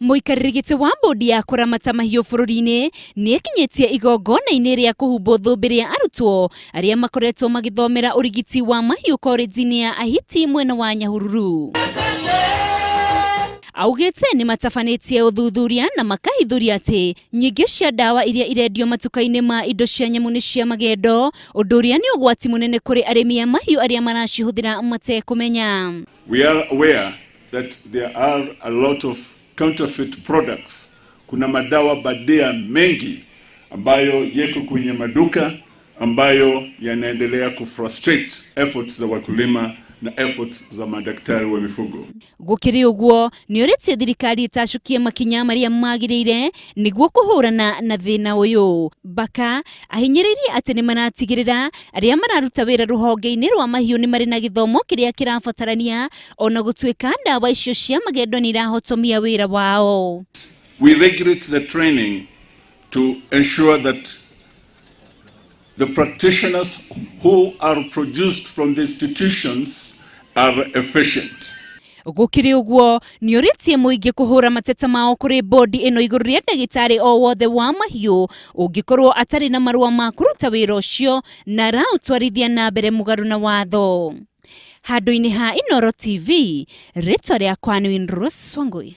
Muikarĩrĩgĩte wa bodi ya kũramata mahiũ bũrũri-inĩ nĩekinyetie igongona-inĩ rĩa kũhumbwo thũmbĩ rĩa arutwo arĩa makoretwo magĩthomera ũrigiti wa mahiũ college-inĩ ya Ahiti mwena wa Nyahururu. Augĩte nĩ matabanĩtie ũthuthuria na makahithũria atĩ nyingĩ cia ndawa iria irendio matuka-inĩ ma indo cia nyamũ nĩ cia magendo, ũndũ ũrĩa nĩ ũgwati mũnene kũrĩ arĩmi a mahiũ arĩa maracihũthĩra matekũmenya. We are aware that there are a lot of counterfeit products. Kuna madawa badia mengi ambayo yeko kwenye maduka ambayo yanaendelea kufrustrate efforts za wakulima na efforts za madaktari wa mifugo. Gũkĩrĩ ũguo nĩ ũrĩtie thirikari ĩtacukie makinya marĩa magĩrĩire nĩguo kũhũrana na thĩna ũyũ. Baka ahinyĩrĩirie atĩ nĩ maratigĩrĩra arĩa mararuta wĩra rũhonge-inĩ rwa mahiũ nĩ marĩ na gĩthomo kĩrĩa kĩrabatarania ona gũtuĩka ndawa icio cia magendo nĩ irahotomia wĩra wao. We regulate the training to ensure that the practitioners who are produced from the institutions are efficient. Gũkĩrĩ ũguo nĩ ũrĩtie mũingĩ kũhũra mateta mao kũrĩ bodi ĩno igũrũ rĩa ndagĩtarĩ o wothe wa mahiũ ũngĩkorwo atarĩ na marũa ma kũruta wĩra ũcio na araũtwarithia na mbere mũgarũ na watho. Handũ-inĩ ha Inooro TV, rĩtwa rĩakwa nĩ Winrose Wangui.